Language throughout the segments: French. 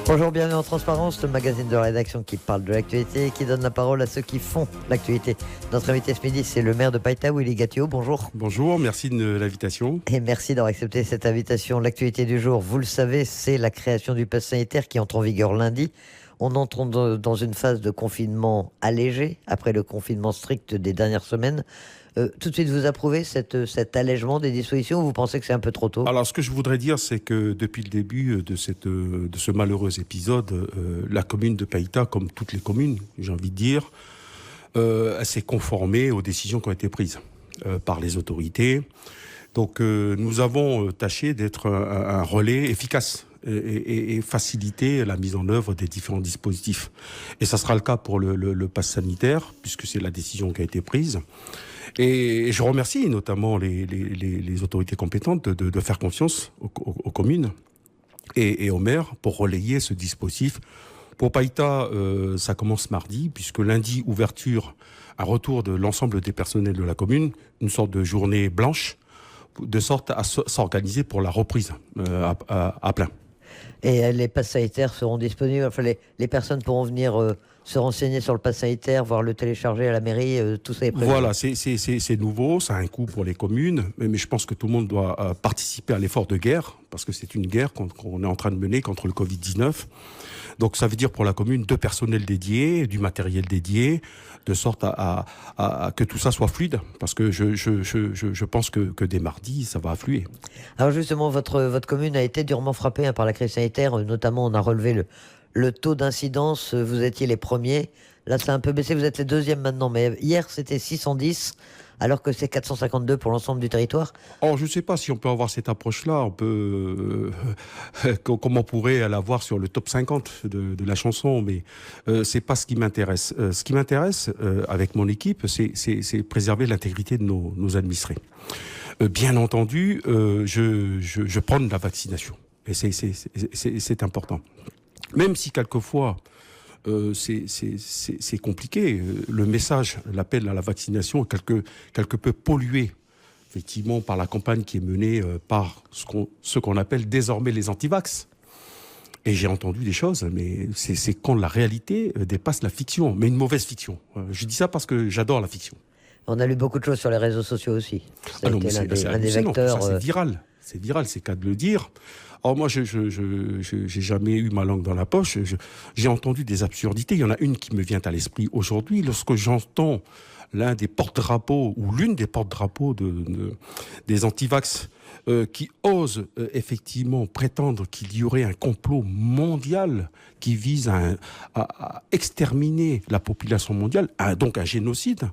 Bonjour, bienvenue en Transparence, le magazine de rédaction qui parle de l'actualité et qui donne la parole à ceux qui font l'actualité. Notre invité ce midi, c'est le maire de Païta, Willy Gatio. Bonjour. Bonjour, merci de l'invitation. Et merci d'avoir accepté cette invitation. L'actualité du jour, vous le savez, c'est la création du pass sanitaire qui entre en vigueur lundi. On entre dans une phase de confinement allégé, après le confinement strict des dernières semaines. Tout de suite, vous approuvez cet allègement des dispositions ou vous pensez que c'est un peu trop tôt ? Alors, ce que je voudrais dire, c'est que depuis le début de ce malheureux épisode, la commune de Païta, comme toutes les communes, j'ai envie de dire, elle s'est conformée aux décisions qui ont été prises par les autorités. Donc, nous avons tâché d'être un relais efficace et faciliter la mise en œuvre des différents dispositifs. Et ça sera le cas pour le pass sanitaire, puisque c'est la décision qui a été prise. Et je remercie notamment les autorités compétentes de faire confiance aux communes et aux maires pour relayer ce dispositif. Pour Païta, ça commence mardi, puisque lundi, ouverture, un retour de l'ensemble des personnels de la commune, une sorte de journée blanche, de sorte à s'organiser pour la reprise à plein. Et les passes sanitaires seront disponibles, enfin les personnes pourront venir se renseigner sur le pass sanitaire, voire le télécharger à la mairie, tout ça est prévu. Voilà, c'est nouveau, ça a un coût pour les communes, mais je pense que tout le monde doit participer à l'effort de guerre, parce que c'est une guerre qu'on est en train de mener contre le Covid-19. Donc ça veut dire pour la commune 2 personnels dédiés, du matériel dédié, de sorte à que tout ça soit fluide, parce que je pense que dès mardi, ça va affluer. Alors justement, votre commune a été durement frappée par la crise sanitaire, notamment on a relevé le taux d'incidence, vous étiez les premiers, là ça a un peu baissé, vous êtes les deuxièmes maintenant, mais hier c'était 610, alors que c'est 452 pour l'ensemble du territoire. Or, je ne sais pas si on peut avoir cette approche-là, on peut, comme on pourrait l'avoir sur le top 50 de la chanson, mais c'est pas ce qui m'intéresse. Ce qui m'intéresse, avec mon équipe, c'est préserver l'intégrité de nos administrés. Bien entendu, je prône la vaccination, et c'est important. Même si quelquefois c'est compliqué, le message, l'appel à la vaccination est quelque peu pollué, effectivement, par la campagne qui est menée par ce qu'on appelle désormais les antivax. Et j'ai entendu des choses, mais c'est quand la réalité dépasse la fiction, mais une mauvaise fiction. Je dis ça parce que j'adore la fiction. On a lu beaucoup de choses sur les réseaux sociaux aussi. Ah non, mais c'est des vecteurs. Ça, c'est viral. C'est viral, c'est qu'à de le dire. Alors moi, j'ai jamais eu ma langue dans la poche. J'ai entendu des absurdités. Il y en a une qui me vient à l'esprit aujourd'hui. Lorsque j'entends l'un des porte-drapeaux ou l'une des porte-drapeaux des antivax qui osent effectivement prétendre qu'il y aurait un complot mondial qui vise à exterminer la population mondiale, donc un génocide.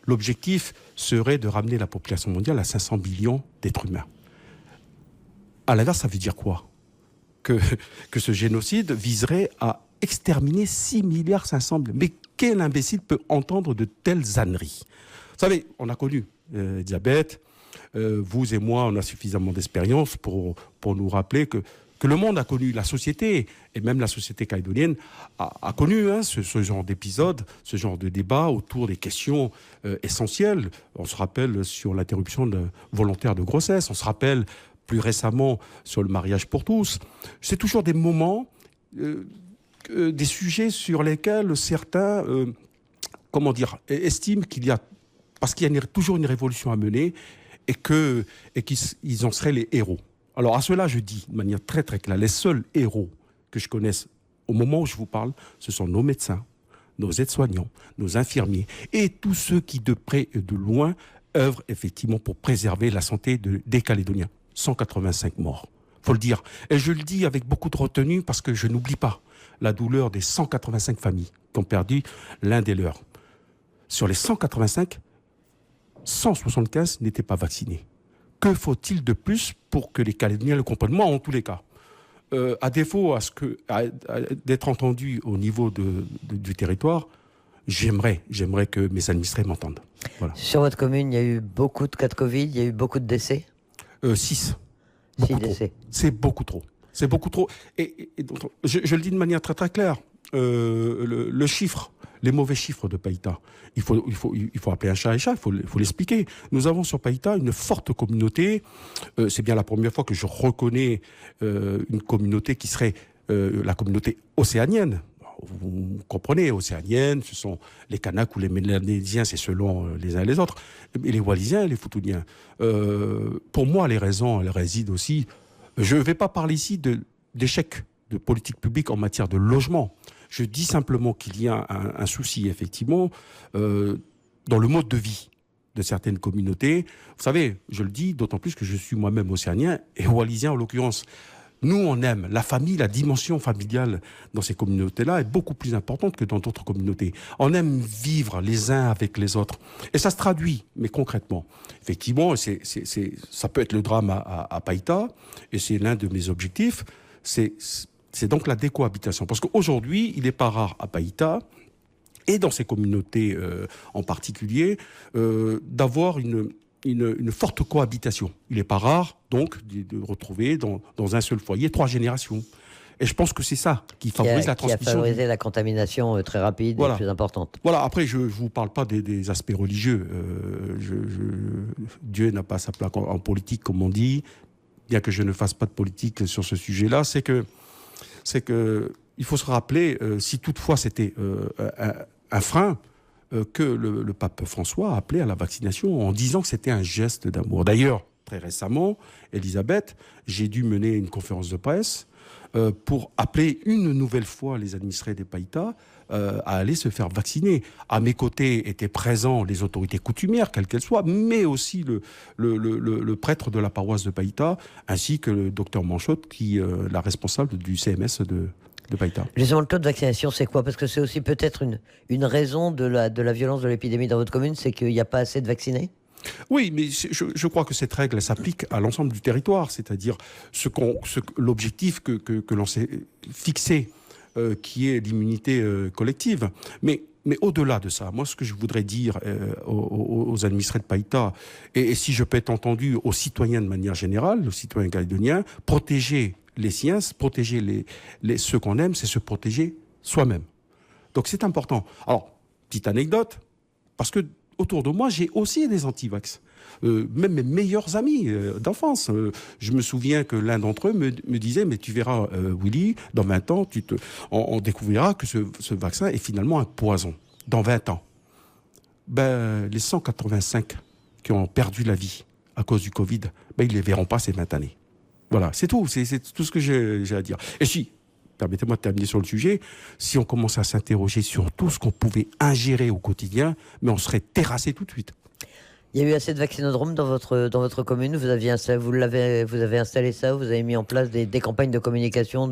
L'objectif serait de ramener la population mondiale à 500 millions d'êtres humains. À l'inverse, ça veut dire quoi ? Que ce génocide viserait à exterminer 6,5 milliards. Mais quel imbécile peut entendre de telles âneries ? Vous savez, on a connu diabète. Vous et moi, on a suffisamment d'expérience pour nous rappeler que le monde a connu, la société, et même la société calédonienne, a connu ce genre d'épisode, ce genre de débat autour des questions essentielles. On se rappelle sur l'interruption volontaire de grossesse, on se rappelle plus récemment sur le mariage pour tous. C'est toujours des moments, des sujets sur lesquels certains, estiment parce qu'il y a toujours une révolution à mener et qu'ils en seraient les héros. Alors à cela, je dis de manière très très claire, les seuls héros que je connaisse au moment où je vous parle, ce sont nos médecins, nos aides-soignants, nos infirmiers et tous ceux qui de près et de loin œuvrent effectivement pour préserver la santé des Calédoniens. 185 morts, faut le dire. Et je le dis avec beaucoup de retenue parce que je n'oublie pas la douleur des 185 familles qui ont perdu l'un des leurs. Sur les 185, 175 n'étaient pas vaccinés. Que faut-il de plus pour que les Calédoniens le comprennent ? Moi, en tous les cas, à défaut d'être entendu au niveau du territoire, j'aimerais que mes administrés m'entendent. Voilà. Sur votre commune, il y a eu beaucoup de cas de Covid, il y a eu beaucoup de décès ? 6. Beaucoup trop. C'est beaucoup trop. C'est beaucoup trop. Et donc, je le dis de manière très très claire. Le chiffre, les mauvais chiffres de Païta, il faut appeler un chat et chat, il faut l'expliquer. Nous avons sur Païta une forte communauté. C'est bien la première fois que je reconnais une communauté qui serait la communauté océanienne. Vous comprenez, océanienne, ce sont les Kanaks ou les Mélanésiens, c'est selon les uns et les autres, et les Wallisiens et les Futuniens. Pour moi, les raisons, elles résident aussi. Je ne vais pas parler ici d'échec de politique publique en matière de logement. Je dis simplement qu'il y a un souci, effectivement, dans le mode de vie de certaines communautés. Vous savez, je le dis, d'autant plus que je suis moi-même océanien et wallisien en l'occurrence. Nous, on aime la famille, la dimension familiale dans ces communautés-là est beaucoup plus importante que dans d'autres communautés. On aime vivre les uns avec les autres. Et ça se traduit, mais concrètement. Effectivement, ça peut être le drame à Païta, et c'est l'un de mes objectifs, c'est donc la décohabitation. Parce qu'aujourd'hui, il n'est pas rare à Païta, et dans ces communautés en particulier, d'avoir une forte cohabitation. Il n'est pas rare, donc, de retrouver dans un seul foyer 3 générations. Et je pense que c'est ça qui favorise la transmission. Qui a favorisé la contamination très rapide voilà. et plus importante. Voilà, après, je ne vous parle pas des aspects religieux. Dieu n'a pas sa place en politique, comme on dit. Bien que je ne fasse pas de politique sur ce sujet-là, c'est que il faut se rappeler, si toutefois c'était un frein, que le pape François a appelé à la vaccination en disant que c'était un geste d'amour. D'ailleurs, très récemment, Elisabeth, j'ai dû mener une conférence de presse pour appeler une nouvelle fois les administrés des Païta à aller se faire vacciner. À mes côtés étaient présents les autorités coutumières, quelles qu'elles soient, mais aussi le prêtre de la paroisse de Païta, ainsi que le docteur Manchotte, qui est la responsable du CMS de Païta. Justement, le taux de vaccination, c'est quoi? Parce que c'est aussi peut-être une raison de la violence de l'épidémie dans votre commune, c'est qu'il n'y a pas assez de vaccinés? Oui, mais je crois que cette règle s'applique à l'ensemble du territoire, c'est-à-dire l'objectif que l'on s'est fixé, qui est l'immunité collective. Mais au-delà de ça, moi, ce que je voudrais dire aux administrés de Païta, et si je peux être entendu aux citoyens de manière générale, aux citoyens calédoniens, protéger les siens, protéger ceux qu'on aime, c'est se protéger soi-même. Donc c'est important. Alors, petite anecdote, parce que autour de moi, j'ai aussi des anti-vax. Même mes meilleurs amis d'enfance. Je me souviens que l'un d'entre eux me disait, mais tu verras, Willy, dans 20 ans, on découvrira que ce vaccin est finalement un poison. Dans 20 ans. Les 185 qui ont perdu la vie à cause du Covid, ils ne les verront pas ces 20 années. Voilà, c'est tout. C'est tout ce que j'ai à dire. Et si, permettez-moi de terminer sur le sujet, si on commence à s'interroger sur tout ce qu'on pouvait ingérer au quotidien, mais on serait terrassé tout de suite. Il y a eu assez de vaccinodromes dans votre commune. Vous avez installé ça, vous avez mis en place des campagnes de communication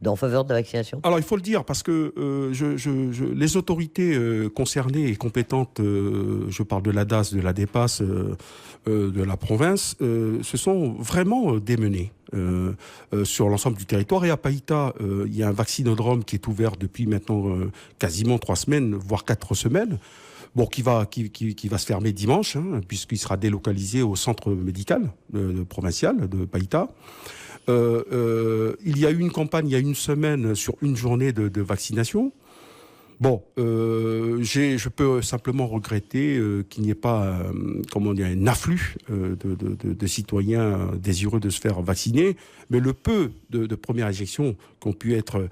en faveur de la vaccination? Alors, il faut le dire, parce que les autorités concernées et compétentes, je parle de la DAS, de la DEPAS, de la province, se sont vraiment démenées sur l'ensemble du territoire. Et à Païta, il y a un vaccinodrome qui est ouvert depuis maintenant quasiment 3 semaines, voire 4 semaines. Bon, qui va se fermer dimanche, puisqu'il sera délocalisé au centre médical provincial de Païta. Il y a eu une campagne il y a 1 semaine sur une journée de vaccination. Bon, je peux simplement regretter qu'il n'y ait pas, un afflux de citoyens désireux de se faire vacciner, mais le peu de premières injections qui ont pu être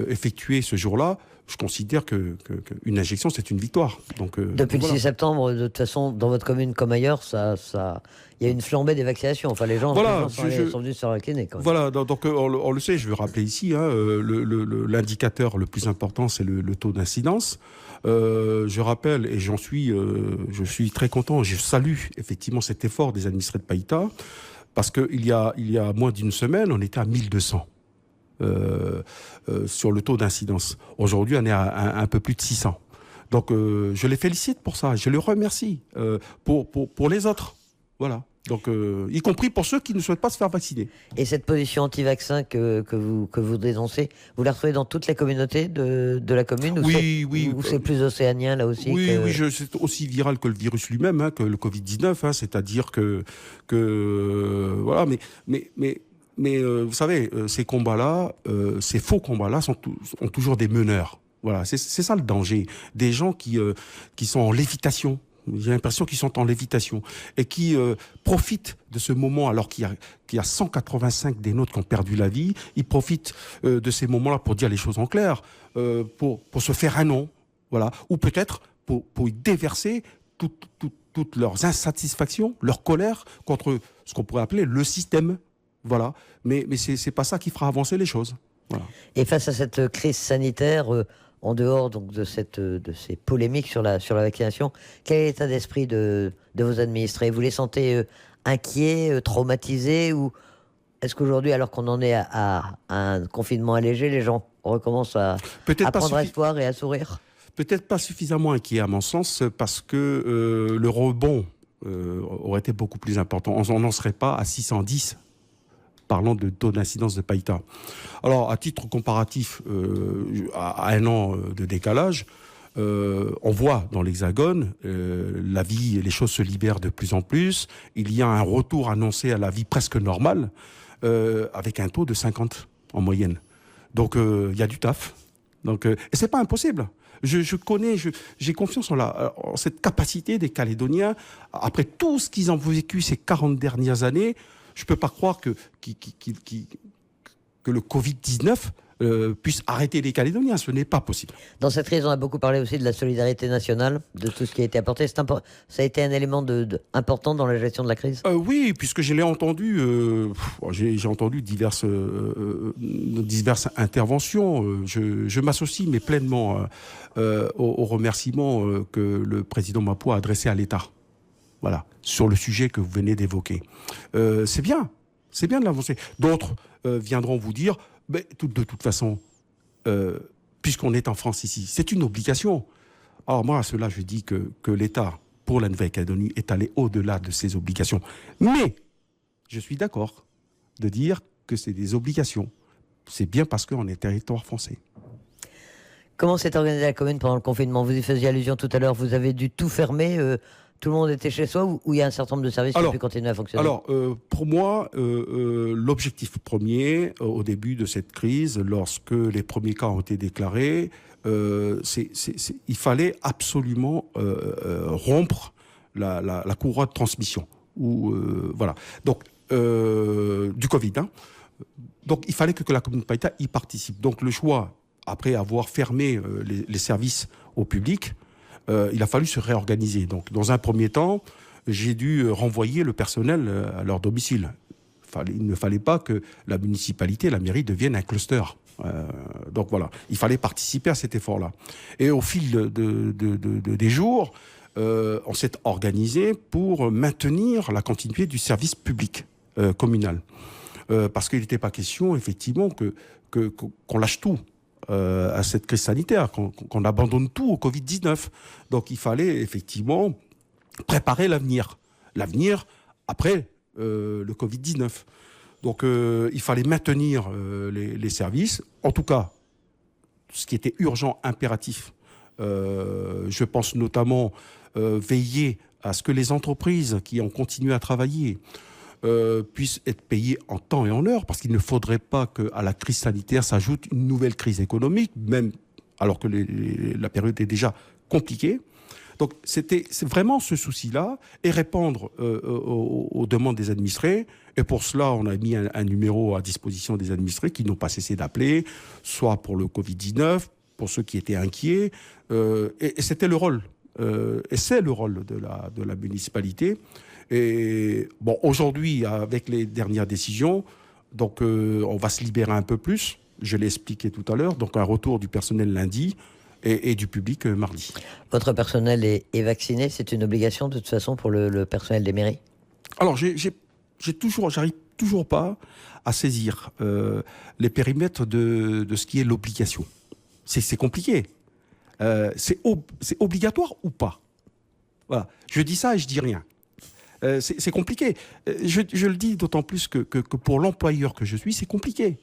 effectuées ce jour-là, je considère qu'une injection, c'est une victoire. Depuis le 6 septembre, de toute façon, dans votre commune comme ailleurs, il y a une flambée des vaccinations. Enfin, les gens, sont venus se faire vacciner. Quand même. Voilà, donc on le sait, je veux rappeler ici, l'indicateur le plus important, c'est le taux d'incidence. Je rappelle, et je suis très content, je salue effectivement cet effort des administrés de Païta, parce qu'il y a moins d'1 semaine, on était à 1200. Sur le taux d'incidence. Aujourd'hui, on est à un peu plus de 600. Donc, je les félicite pour ça. Je les remercie pour les autres. Voilà. Donc, y compris pour ceux qui ne souhaitent pas se faire vacciner. Et cette position anti-vaccin que vous dénoncez, vous la retrouvez dans toutes les communautés de la commune? Oui. Ou c'est plus océanien, là aussi? Oui, c'est aussi viral que le virus lui-même, que le Covid-19. C'est-à-dire que voilà, mais vous savez, ces combats-là, ces faux combats-là ont toujours des meneurs. Voilà, c'est ça le danger. Des gens qui sont en lévitation, J'ai l'impression qu'ils sont en lévitation et qui profitent de ce moment alors qu'il y a 185 des nôtres qui ont perdu la vie. Ils profitent de ces moments-là pour dire les choses en clair, pour se faire un nom, voilà, ou peut-être pour y déverser toutes leurs insatisfactions, leur colère contre ce qu'on pourrait appeler le système, voilà. Mais c'est pas ça qui fera avancer les choses. Voilà. Et face à cette crise sanitaire, en dehors donc de ces polémiques sur la vaccination, quel est l'état d'esprit de vos administrés? Vous les sentez inquiets, traumatisés, ou est-ce qu'aujourd'hui, alors qu'on en est à un confinement allégé, les gens recommencent à prendre espoir et à sourire? Peut-être pas suffisamment inquiets à mon sens, parce que le rebond aurait été beaucoup plus important. On n'en serait pas à 610. Parlant de taux d'incidence de PAITA. Alors, à titre comparatif, à un an de décalage, on voit dans l'Hexagone, la vie, les choses se libèrent de plus en plus. Il y a un retour annoncé à la vie presque normale, avec un taux de 50 en moyenne. Donc, il y a du taf. Donc, et c'est pas impossible. J'ai confiance en cette capacité des Calédoniens, après tout ce qu'ils ont vécu ces 40 dernières années. Je ne peux pas croire que le Covid-19 puisse arrêter les Calédoniens. Ce n'est pas possible. Dans cette crise, on a beaucoup parlé aussi de la solidarité nationale, de tout ce qui a été apporté. Ça a été un élément important dans la gestion de la crise? Oui, puisque je l'ai entendu. J'ai entendu diverses interventions. Je m'associe, mais pleinement, aux remerciements que le président Mappo a adressés à l'État. Voilà, sur le sujet que vous venez d'évoquer. C'est bien de l'avancer. D'autres viendront vous dire, de toute façon, puisqu'on est en France ici, c'est une obligation. Alors moi, à cela, je dis que l'État, pour la Nouvelle-Calédonie, est allé au-delà de ses obligations. Mais, je suis d'accord de dire que c'est des obligations. C'est bien parce qu'on est territoire français. Comment s'est organisée la commune pendant le confinement? Vous y faisiez allusion tout à l'heure, vous avez dû tout fermer, tout le monde était chez soi, ou il y a un certain nombre de services qui ont pu continuer à fonctionner? Alors, pour moi, l'objectif premier, au début de cette crise, lorsque les premiers cas ont été déclarés, il fallait absolument rompre la courroie de transmission. Voilà. Donc, du Covid. Hein. Donc, il fallait que la commune de Païta y participe. Donc, le choix, après avoir fermé les services au public, il a fallu se réorganiser. Donc, dans un premier temps, j'ai dû renvoyer le personnel à leur domicile. Il ne fallait pas que la municipalité, la mairie, devienne un cluster. Donc voilà, il fallait participer à cet effort-là. Et au fil des jours, on s'est organisé pour maintenir la continuité du service public communal. Parce qu'il n'était pas question, effectivement, qu'on lâche tout. À cette crise sanitaire, qu'on abandonne tout au Covid-19. Donc il fallait effectivement préparer l'avenir. L'avenir après le Covid-19. Donc il fallait maintenir les services, en tout cas ce qui était urgent, impératif. Je pense notamment veiller à ce que les entreprises qui ont continué à travailler puissent être payés en temps et en heure, parce qu'il ne faudrait pas qu'à la crise sanitaire s'ajoute une nouvelle crise économique, même alors que la période est déjà compliquée. Donc c'est vraiment ce souci-là, et répondre aux demandes des administrés. Et pour cela, on a mis un numéro à disposition des administrés qui n'ont pas cessé d'appeler, soit pour le Covid-19, pour ceux qui étaient inquiets. Et c'était le rôle, et c'est le rôle de la municipalité. Et bon, aujourd'hui, avec les dernières décisions, donc on va se libérer un peu plus. Je l'ai expliqué tout à l'heure. Donc un retour du personnel lundi et du public mardi. Votre personnel est vacciné? C'est une obligation de toute façon pour le personnel des mairies? Alors j'arrive toujours pas à saisir les périmètres de ce qui est l'obligation. C'est compliqué. C'est obligatoire ou pas? Voilà. Je dis ça et je dis rien. C'est compliqué. Je le dis d'autant plus que pour l'employeur que je suis, c'est compliqué.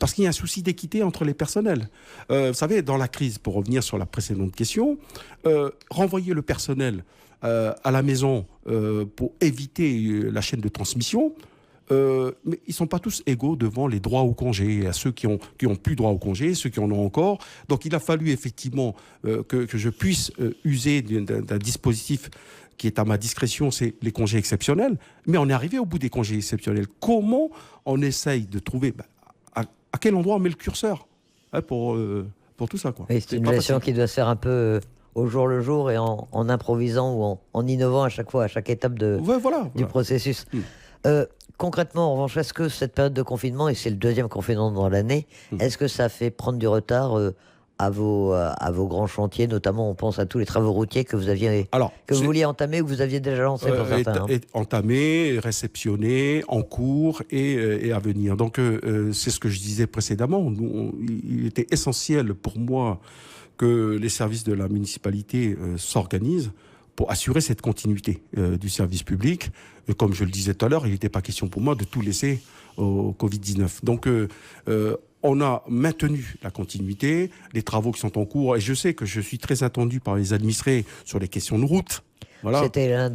Parce qu'il y a un souci d'équité entre les personnels. Vous savez, dans la crise, pour revenir sur la précédente question, renvoyer le personnel à la maison pour éviter la chaîne de transmission, Mais ils ne sont pas tous égaux devant les droits au congé. Il y a ceux qui ont plus droit au congé, ceux qui en ont encore. Donc il a fallu effectivement que je puisse user d'un dispositif qui est à ma discrétion, c'est les congés exceptionnels. Mais on est arrivé au bout des congés exceptionnels. Comment on essaye de trouver... à quel endroit on met le curseur pour tout ça, quoi. Oui, c'est une gestion qui doit se faire un peu au jour le jour et en improvisant ou en innovant à chaque fois, à chaque étape du processus. Concrètement, en revanche, est-ce que cette période de confinement, et c'est le deuxième confinement dans l'année, est-ce que ça fait prendre du retard à vos grands chantiers, notamment on pense à tous les travaux routiers que vous aviez, vous vouliez entamer ou que vous aviez déjà lancé pour certains entamé, réceptionné, en cours et à venir. Donc c'est ce que je disais précédemment. Il était essentiel pour moi que les services de la municipalité s'organisent pour assurer cette continuité du service public. Et comme je le disais tout à l'heure, il n'était pas question pour moi de tout laisser au Covid-19. Donc, on a maintenu la continuité, les travaux qui sont en cours, et je sais que je suis très attendu par les administrés sur les questions de route. Voilà. C'était l'un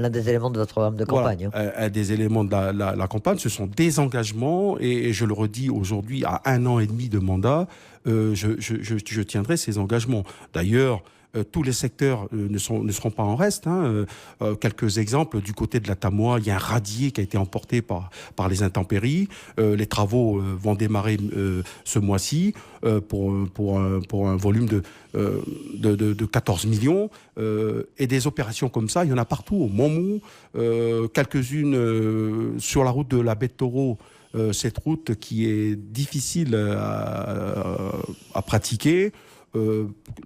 des éléments de votre programme de campagne. Voilà, un des éléments de la campagne, ce sont des engagements, et je le redis aujourd'hui, à 1 an et demi de mandat, je tiendrai ces engagements. D'ailleurs, tous les secteurs ne seront pas en reste. Quelques exemples, du côté de la Tamoie, il y a un radier qui a été emporté par les intempéries. Les travaux vont démarrer ce mois-ci pour un volume de 14 millions. Et des opérations comme ça, il y en a partout, au Montmont, quelques-unes sur la route de la Baie de Taureau. Cette route qui est difficile à pratiquer,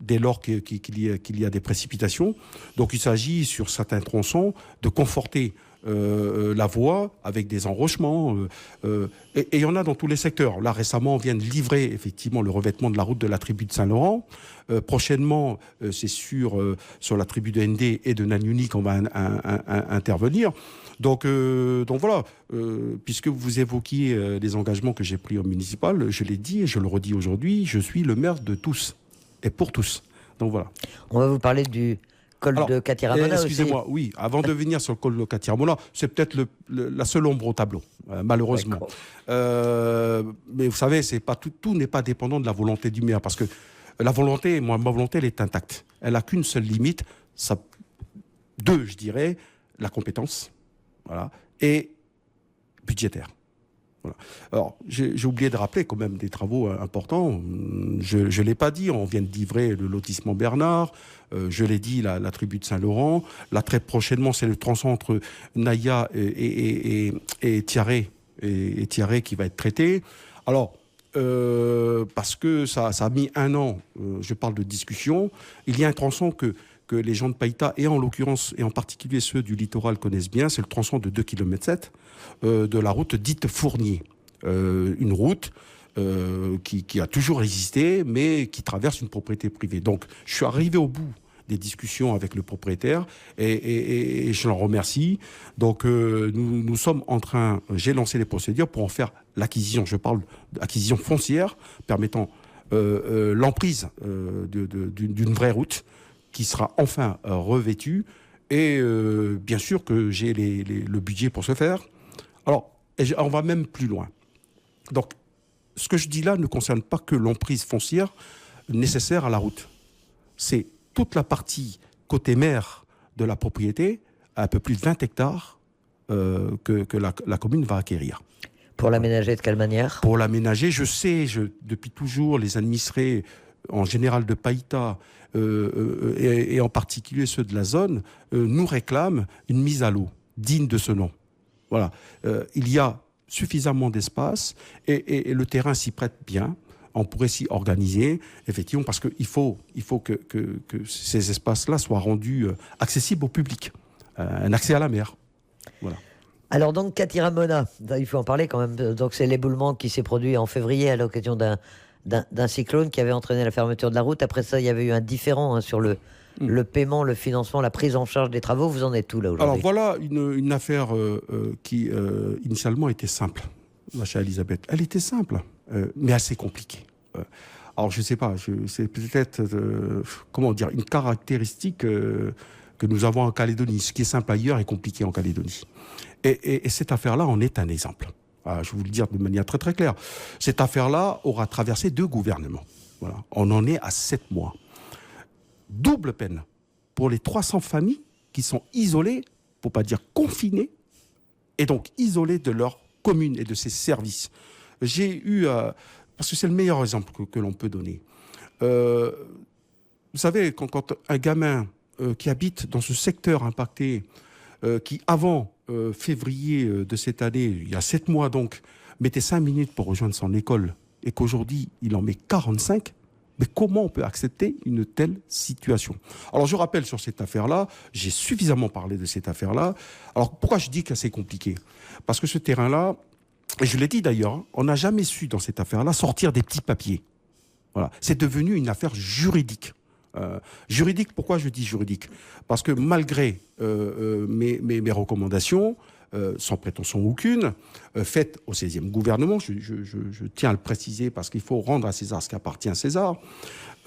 dès lors qu'il y a des précipitations. Donc il s'agit sur certains tronçons de conforter la voie avec des enrochements et il y en a dans tous les secteurs. Là récemment on vient de livrer effectivement le revêtement de la route de la tribu de Saint-Laurent. Prochainement c'est sur la tribu de Ndé et de Nanyuni qu'on va intervenir. Donc voilà, puisque vous évoquiez les engagements que j'ai pris au municipal, je l'ai dit et je le redis aujourd'hui, je suis le maire de tous. Et pour tous. Donc voilà. On va vous parler du col de Katiramona aussi. Excusez-moi, oui, avant de venir sur le col de Katiramona, c'est peut-être la seule ombre au tableau, malheureusement. Mais vous savez, tout n'est pas dépendant de la volonté du maire, parce que la volonté, ma volonté, elle est intacte. Elle n'a qu'une seule limite, deux, je dirais, la compétence, voilà, et budgétaire. Voilà. Alors, j'ai oublié de rappeler quand même des travaux importants. Je ne l'ai pas dit, on vient de livrer le lotissement Bernard, je l'ai dit, la tribu de Saint-Laurent. Là, très prochainement, c'est le tronçon entre Naya et Tiaré qui va être traité. Alors, parce que ça a mis 1 an, je parle de discussion, il y a un tronçon que les gens de Païta, et en l'occurrence, et en particulier ceux du littoral connaissent bien, c'est le tronçon de 2,7 km de la route dite Fournier. Une route qui a toujours existé, mais qui traverse une propriété privée. Donc, je suis arrivé au bout des discussions avec le propriétaire, et je l'en remercie. Donc, nous sommes en train, j'ai lancé les procédures pour en faire l'acquisition. Je parle d'acquisition foncière, permettant l'emprise d'une vraie route, qui sera enfin revêtu, et bien sûr que j'ai le budget pour ce faire. Alors, on va même plus loin. Donc, ce que je dis là ne concerne pas que l'emprise foncière nécessaire à la route. C'est toute la partie côté mer de la propriété, à un peu plus de 20 hectares, que la commune va acquérir. Pour l'aménager de quelle manière ? Pour l'aménager, je sais, depuis toujours, les administrés, en général de Païta, et en particulier ceux de la zone, nous réclament une mise à l'eau digne de ce nom. Voilà. Il y a suffisamment d'espace et le terrain s'y prête bien. On pourrait s'y organiser, effectivement, parce qu'il faut que ces espaces-là soient rendus accessibles au public. Un accès à la mer. Voilà. Alors donc, Katiramona, il faut en parler quand même. Donc c'est l'éboulement qui s'est produit en février à l'occasion d'un cyclone qui avait entraîné la fermeture de la route. Après ça, il y avait eu un différend sur le paiement, le financement, la prise en charge des travaux. Vous en êtes où là aujourd'hui ? Alors voilà une affaire qui initialement était simple, ma chère Elisabeth. Elle était simple, mais assez compliquée. Alors je ne sais pas, c'est peut-être comment dire, une caractéristique que que nous avons en Calédonie. Ce qui est simple ailleurs est compliqué en Calédonie. Et cette affaire-là en est un exemple. Je vais vous le dire de manière très très claire. Cette affaire-là aura traversé 2 gouvernements. Voilà. On en est à 7 mois. Double peine pour les 300 familles qui sont isolées, pour pas dire confinées, et donc isolées de leur commune et de ses services. J'ai eu, parce que c'est le meilleur exemple que l'on peut donner. Vous savez, quand un gamin qui habite dans ce secteur impacté, qui avant février de cette année, il y a 7 mois donc, mettait 5 minutes pour rejoindre son école, et qu'aujourd'hui il en met 45, mais comment on peut accepter une telle situation? Alors je rappelle sur cette affaire-là, j'ai suffisamment parlé de cette affaire-là. Alors pourquoi je dis que c'est compliqué? Parce que ce terrain-là, et je l'ai dit d'ailleurs, on n'a jamais su dans cette affaire-là sortir des petits papiers. Voilà. C'est devenu une affaire juridique. Juridique, pourquoi je dis juridique? Parce que malgré mes recommandations, sans prétention aucune, faites au 16e gouvernement, je tiens à le préciser parce qu'il faut rendre à César ce qui appartient à César,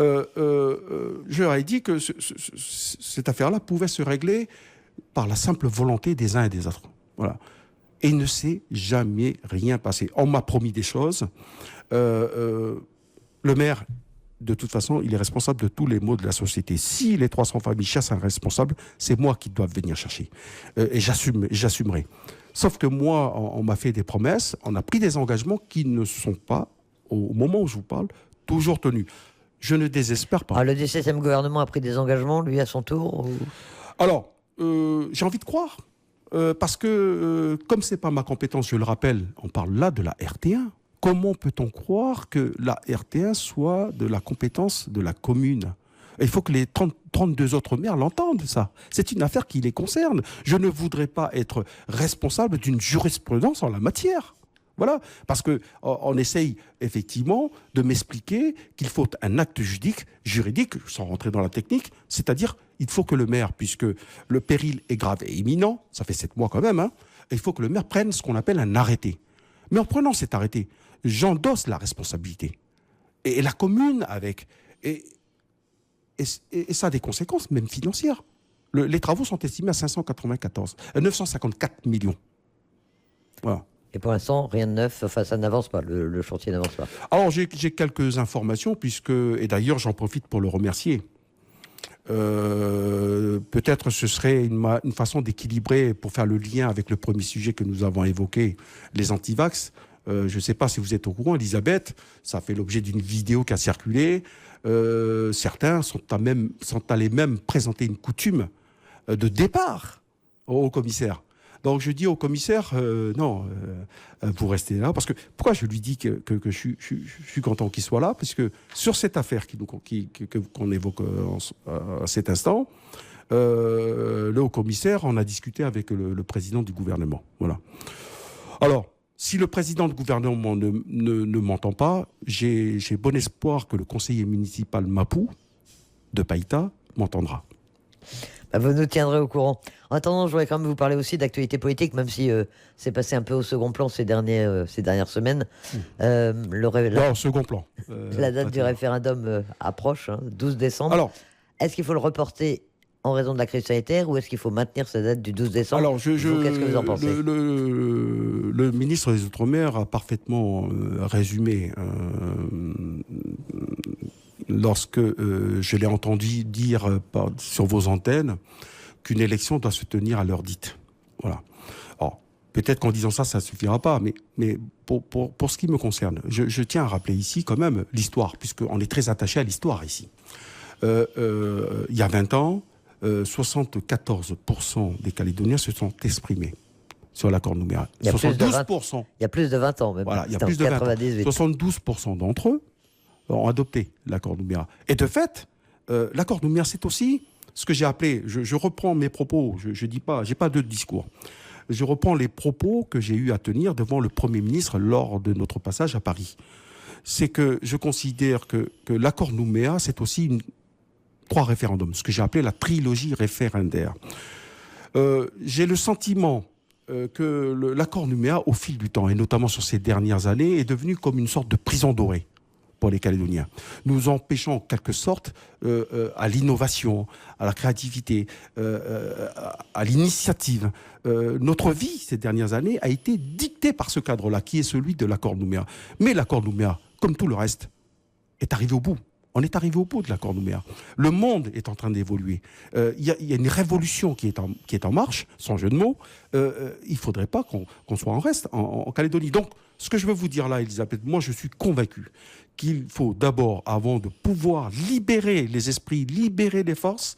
je leur ai dit que cette affaire-là pouvait se régler par la simple volonté des uns et des autres. Voilà. Et il ne s'est jamais rien passé. On m'a promis des choses. Le maire, de toute façon, il est responsable de tous les maux de la société. Si les 300 familles chassent un responsable, c'est moi qui dois venir chercher. Et j'assumerai. Sauf que moi, on m'a fait des promesses, on a pris des engagements qui ne sont pas, au moment où je vous parle, toujours tenus. Je ne désespère pas. Le 17e gouvernement a pris des engagements, lui, à son tour ou... Alors, j'ai envie de croire. Parce que, comme ce n'est pas ma compétence, je le rappelle, on parle là de la RT1. Comment peut-on croire que la RT1 soit de la compétence de la commune? Il faut que les 32 autres maires l'entendent, ça. C'est une affaire qui les concerne. Je ne voudrais pas être responsable d'une jurisprudence en la matière. Voilà, parce qu'on essaye effectivement de m'expliquer qu'il faut un acte juridique, sans rentrer dans la technique, c'est-à-dire il faut que le maire, puisque le péril est grave et imminent, ça fait 7 mois quand même, hein, il faut que le maire prenne ce qu'on appelle un arrêté. Mais en prenant cet arrêté, j'endosse la responsabilité. Et la commune avec... Et ça a des conséquences, même financières. Les travaux sont estimés à 954 millions. Voilà. Et pour l'instant, rien de neuf, enfin ça n'avance pas, le chantier n'avance pas. Alors j'ai quelques informations, et d'ailleurs j'en profite pour le remercier. Peut-être ce serait une façon d'équilibrer, pour faire le lien avec le premier sujet que nous avons évoqué, les antivax. Je ne sais pas si vous êtes au courant, Elisabeth, ça fait l'objet d'une vidéo qui a circulé. Certains sont allés même présenter une coutume de départ au commissaire. Donc je dis au commissaire, non, vous restez là. Parce que pourquoi je lui dis que je suis content qu'il soit là? Parce que sur cette affaire qu'on évoque à cet instant, le haut commissaire en a discuté avec le président du gouvernement. Voilà. Alors, si le président du gouvernement ne m'entend pas, j'ai bon espoir que le conseiller municipal Mapou de Païta m'entendra. Vous nous tiendrez au courant. En attendant, je voudrais quand même vous parler aussi d'actualité politique, même si c'est passé un peu au second plan ces dernières semaines. Au second plan. La date du référendum approche, 12 décembre. Alors, est-ce qu'il faut le reporter en raison de la crise sanitaire ou est-ce qu'il faut maintenir cette date du 12 décembre? Alors, qu'est-ce que vous en pensez? Le ministre des Outre-mer a parfaitement résumé lorsque je l'ai entendu dire sur vos antennes qu'une élection doit se tenir à l'heure dite. Voilà. Alors, peut-être qu'en disant ça, ça ne suffira pas, mais pour ce qui me concerne, je tiens à rappeler ici quand même l'histoire, puisqu'on est très attaché à l'histoire ici. Il y a 20 ans, 74% des Calédoniens se sont exprimés sur l'accord Nouméa. 72%. Il y a plus de 20 ans même. Voilà, il y a plus de 20 ans. 72% d'entre eux ont adopté l'accord Nouméa. Et de fait, l'accord Nouméa, c'est aussi ce que j'ai appelé, je reprends mes propos, je dis pas, j'ai pas de discours. Je reprends les propos que j'ai eu à tenir devant le Premier ministre lors de notre passage à Paris. C'est que je considère que l'accord Nouméa, c'est aussi 3 référendums, ce que j'ai appelé la trilogie référendaire. J'ai le sentiment que l'accord Nouméa, au fil du temps, et notamment sur ces dernières années, est devenu comme une sorte de prison dorée pour les Calédoniens. Nous empêchons en quelque sorte à l'innovation, à la créativité, à l'initiative. Notre vie ces dernières années a été dictée par ce cadre-là, qui est celui de l'accord Nouméa. Mais l'accord Nouméa, comme tout le reste, est arrivé au bout. On est arrivé au bout de l'accord Nouméa. Le monde est en train d'évoluer. Il y a une révolution qui est en marche, sans jeu de mots. Il ne faudrait pas qu'on soit en reste en Calédonie. Donc, ce que je veux vous dire là, Elisabeth, moi je suis convaincu qu'il faut d'abord, avant de pouvoir libérer les esprits, libérer les forces,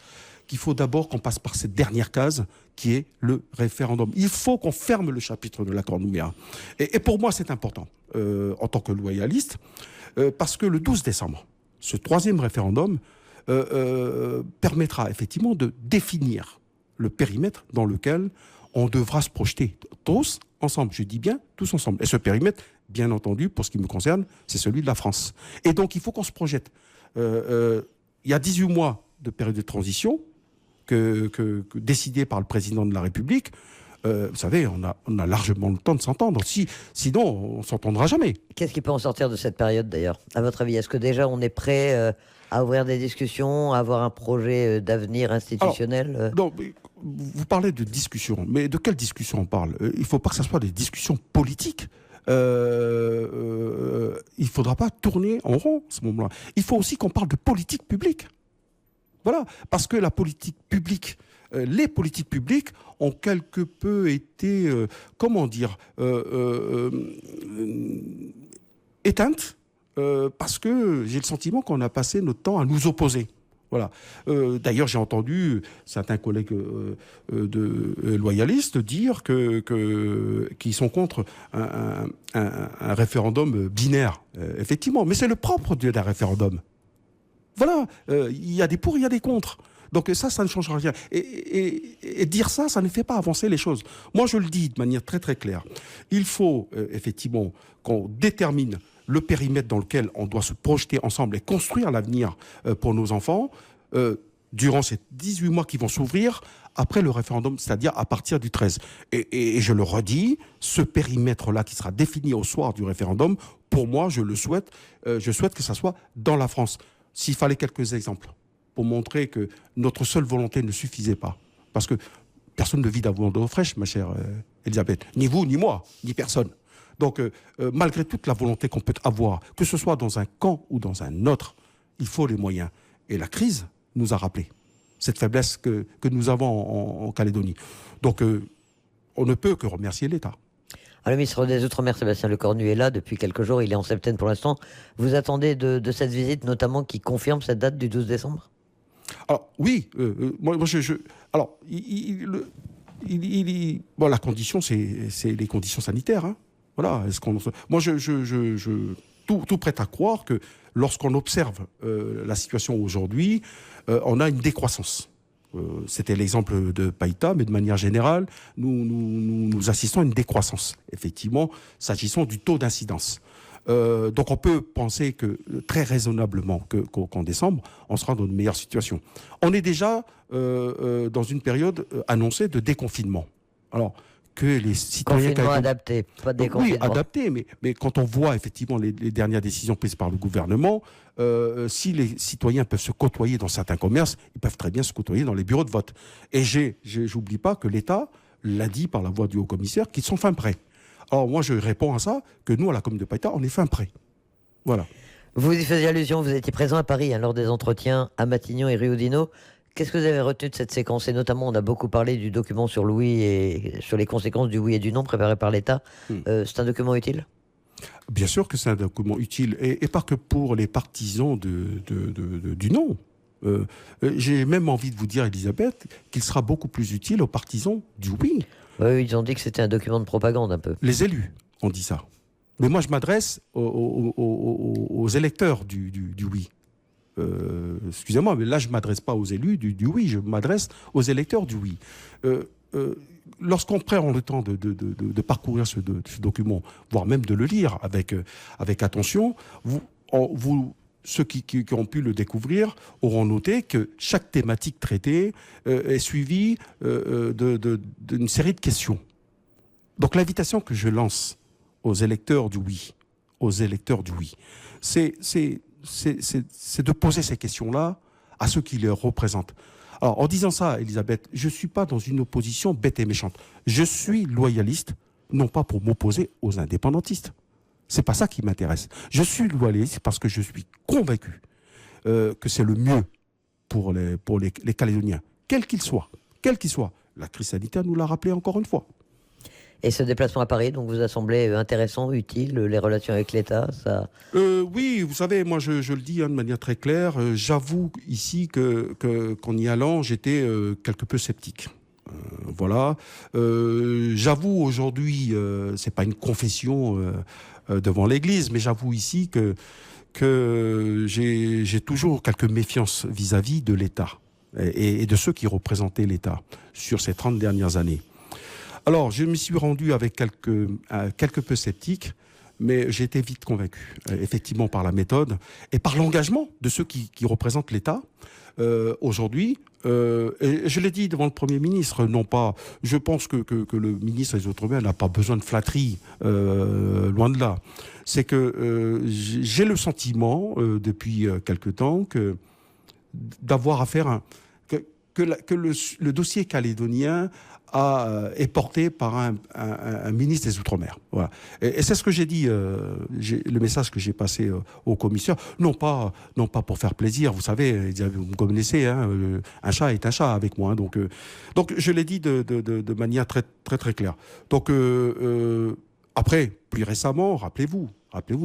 qu'il faut d'abord qu'on passe par cette dernière case qui est le référendum. Il faut qu'on ferme le chapitre de l'accord Nouméa. Et pour moi, c'est important, en tant que loyaliste, parce que le 12 décembre, ce troisième référendum permettra effectivement de définir le périmètre dans lequel on devra se projeter tous ensemble. Je dis bien tous ensemble. Et ce périmètre, bien entendu, pour ce qui me concerne, c'est celui de la France. Et donc, il faut qu'on se projette. Il y a 18 mois de période de transition décidée par le président de la République. Vous savez, on a largement le temps de s'entendre. Sinon, on ne s'entendra jamais. Qu'est-ce qui peut en sortir de cette période, d'ailleurs, à votre avis? Est-ce que déjà on est prêt à ouvrir des discussions, à avoir un projet d'avenir institutionnel? Non, vous parlez de discussion, mais de quelle discussion on parle? Il ne faut pas que ce soit des discussions politiques. Il ne faudra pas tourner en rond à ce moment-là. Il faut aussi qu'on parle de politique publique. Voilà, parce que la politique publique, les politiques publiques ont quelque peu été, éteintes, parce que j'ai le sentiment qu'on a passé notre temps à nous opposer. Voilà. D'ailleurs, j'ai entendu certains collègues loyalistes dire qu'ils sont contre un référendum binaire. Effectivement, mais c'est le propre d'un référendum. Voilà, il y a des pour, il y a des contre. Donc ça ne changera rien. Et dire ça ne fait pas avancer les choses. Moi, je le dis de manière très très claire. Il faut effectivement qu'on détermine le périmètre dans lequel on doit se projeter ensemble et construire l'avenir pour nos enfants durant ces 18 mois qui vont s'ouvrir après le référendum, c'est-à-dire à partir du 13. Et je le redis, ce périmètre-là qui sera défini au soir du référendum, pour moi, je souhaite que ça soit dans la France. S'il fallait quelques exemples pour montrer que notre seule volonté ne suffisait pas. Parce que personne ne vit d'avoir d'eau fraîche, ma chère Elisabeth. Ni vous, ni moi, ni personne. Donc, malgré toute la volonté qu'on peut avoir, que ce soit dans un camp ou dans un autre, il faut les moyens. Et la crise nous a rappelé cette faiblesse que nous avons en Calédonie. Donc, on ne peut que remercier l'État. Le ministre des Outre-mer, Sébastien Lecornu, est là depuis quelques jours. Il est en septembre pour l'instant. Vous attendez de cette visite, notamment, qui confirme cette date du 12 décembre? Alors, oui. La condition, c'est les conditions sanitaires. Hein. Voilà. Tout prête à croire que lorsqu'on observe la situation aujourd'hui, on a une décroissance. C'était l'exemple de Païta, mais de manière générale, nous assistons à une décroissance, effectivement, s'agissant du taux d'incidence. Donc on peut penser que très raisonnablement qu'en décembre, on sera dans une meilleure situation. On est déjà dans une période annoncée de déconfinement. Alors que les citoyens... Confinement adapté, pas déconfinement. Oui, adapté, mais quand on voit effectivement les dernières décisions prises par le gouvernement, si les citoyens peuvent se côtoyer dans certains commerces, ils peuvent très bien se côtoyer dans les bureaux de vote. Et j'oublie pas que l'État l'a dit par la voix du haut-commissaire qu'ils sont fin prêts. Alors moi, je réponds à ça, que nous, à la commune de Païta, on est fin prêts. Voilà. Vous y faisiez allusion, vous étiez présent à Paris lors des entretiens à Matignon et Riodino. Qu'est-ce que vous avez retenu de cette séquence? Et notamment, on a beaucoup parlé du document sur le oui et sur les conséquences du oui et du non préparé par l'État. C'est un document utile? Bien sûr que c'est un document utile, et pas que pour les partisans du non. J'ai même envie de vous dire, Elisabeth, qu'il sera beaucoup plus utile aux partisans du oui. Oui, ils ont dit que c'était un document de propagande un peu. Les élus ont dit ça. Mais moi, je m'adresse aux électeurs du oui. Excusez-moi, mais là, je ne m'adresse pas aux élus du oui, je m'adresse aux électeurs du oui. Lorsqu'on prend le temps de parcourir ce document, voire même de le lire avec attention, ceux qui ont pu le découvrir auront noté que chaque thématique traitée est suivie d'une série de questions. Donc l'invitation que je lance aux électeurs du oui, aux électeurs du oui. C'est de poser ces questions-là à ceux qui les représentent. Alors, en disant ça, Elisabeth, je ne suis pas dans une opposition bête et méchante. Je suis loyaliste, non pas pour m'opposer aux indépendantistes. C'est pas ça qui m'intéresse. Je suis loyaliste parce que je suis convaincu que c'est le mieux pour les Calédoniens, quel qu'il soit. Quel qu'il soit. La crise sanitaire nous l'a rappelé encore une fois. Et ce déplacement à Paris, donc, vous a semblé intéressant, utile, les relations avec l'État, ça... Oui, vous savez, moi je le dis de manière très claire, j'avoue ici qu'en y allant, j'étais quelque peu sceptique. Voilà. J'avoue aujourd'hui, c'est pas une confession devant l'Église, mais j'avoue ici que j'ai toujours quelques méfiances vis-à-vis de l'État et de ceux qui représentaient l'État sur ces 30 dernières années. Alors, je me suis rendu avec quelque peu sceptique, mais j'ai été vite convaincu, effectivement, par la méthode et par l'engagement de ceux qui représentent l'État. Aujourd'hui, et je l'ai dit devant le Premier ministre, non pas, je pense que le ministre des Outre-mer n'a pas besoin de flatterie, loin de là. C'est que j'ai le sentiment, depuis quelque temps, d'avoir affaire que le dossier calédonien est porté par un ministre des Outre-mer. Voilà. Et c'est ce que j'ai dit, le message que j'ai passé au commissaire, non pas pour faire plaisir, vous savez, vous me connaissez, hein, un chat est un chat avec moi, hein, donc je l'ai dit de manière très, très, très claire. Donc, après, plus récemment, rappelez-vous,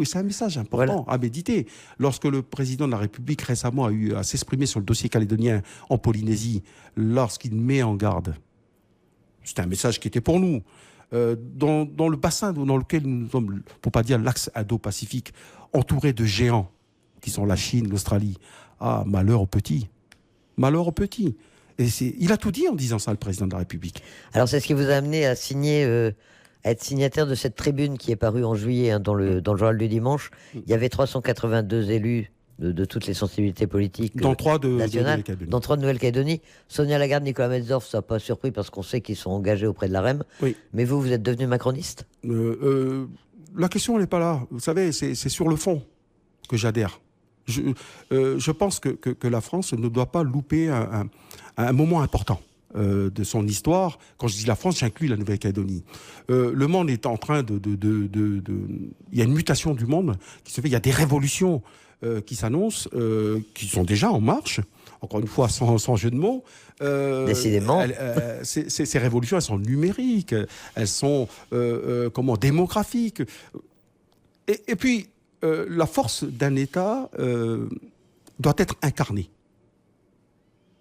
et c'est un message important à méditer. Lorsque le président de la République récemment a eu à s'exprimer sur le dossier calédonien en Polynésie, lorsqu'il met en garde, c'était un message qui était pour nous, dans le bassin dans lequel nous sommes, pour pas dire l'axe Indo-Pacifique, entouré de géants, qui sont la Chine, l'Australie. Ah, malheur aux petits. Malheur aux petits. Et il a tout dit en disant ça, le président de la République. Alors, c'est ce qui vous a amené à signer... à être signataire de cette tribune qui est parue en juillet, hein, dans le journal du dimanche. Il y avait 382 élus de toutes les sensibilités politiques nationales, dans 3 de Nouvelle-Calédonie. Sonia Lagarde, Nicolas Metzdorf, ça n'a pas surpris parce qu'on sait qu'ils sont engagés auprès de la REM. Oui. Mais vous êtes devenu macroniste ? La question, elle n'est pas là. Vous savez, c'est sur le fond que j'adhère. Je pense que la France ne doit pas louper un moment important de son histoire. Quand je dis la France, j'inclus la Nouvelle-Calédonie. Le monde est en train il y a une mutation du monde qui se fait. Il y a des révolutions qui s'annoncent, qui sont déjà en marche. Encore une fois, sans jeu de mots. Décidément. Ces révolutions, elles sont numériques, elles sont démographiques. Et puis, la force d'un État doit être incarnée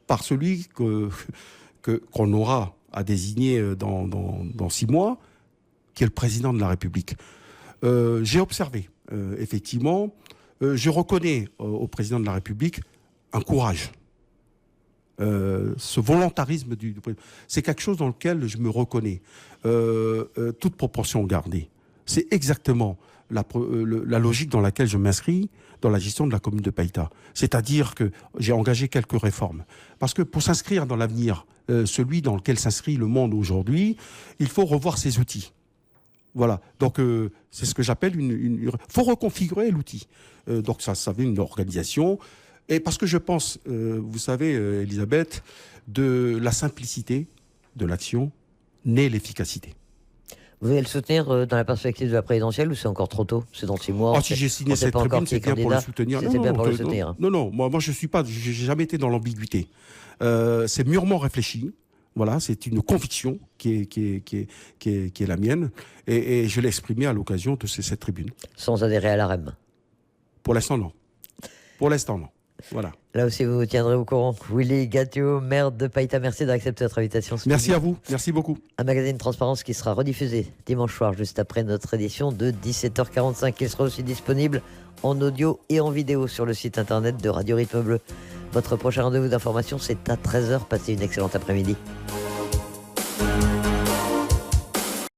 par celui qu'on aura à désigner dans 6 mois, qui est le président de la République. J'ai observé, effectivement, je reconnais au président de la République un courage. Ce volontarisme du président, c'est quelque chose dans lequel je me reconnais, toute proportion gardée. C'est exactement la logique dans laquelle je m'inscris dans la gestion de la commune de Païta. C'est-à-dire que j'ai engagé quelques réformes. Parce que pour s'inscrire dans l'avenir, celui dans lequel s'inscrit le monde aujourd'hui, il faut revoir ses outils. Voilà. Donc, c'est ce que j'appelle il faut reconfigurer l'outil. Donc, ça veut une organisation. Et parce que je pense, vous savez, Elisabeth, de la simplicité de l'action naît l'efficacité. Vous allez le soutenir dans la perspective de la présidentielle ou c'est encore trop tôt ? C'est dans 6 mois. Si j'ai signé cette tribune, c'est bien pour le soutenir. C'est bien pour le soutenir. Non, moi je suis pas, j'ai jamais été dans l'ambiguïté. C'est mûrement réfléchi. Voilà, c'est une conviction qui est la mienne et je l'ai exprimée à l'occasion de cette tribune. Sans adhérer à la REM ? Pour l'instant, non. Voilà. Là aussi, vous vous tiendrez au courant. Willy Gatio, maire de Païta, merci d'avoir accepté notre invitation. Merci à vous, merci beaucoup. Un magazine Transparence qui sera rediffusé dimanche soir, juste après notre édition de 17h45. Il sera aussi disponible en audio et en vidéo sur le site internet de Radio Rythme Bleu. Votre prochain rendez-vous d'information, c'est à 13h. Passez une excellente après-midi.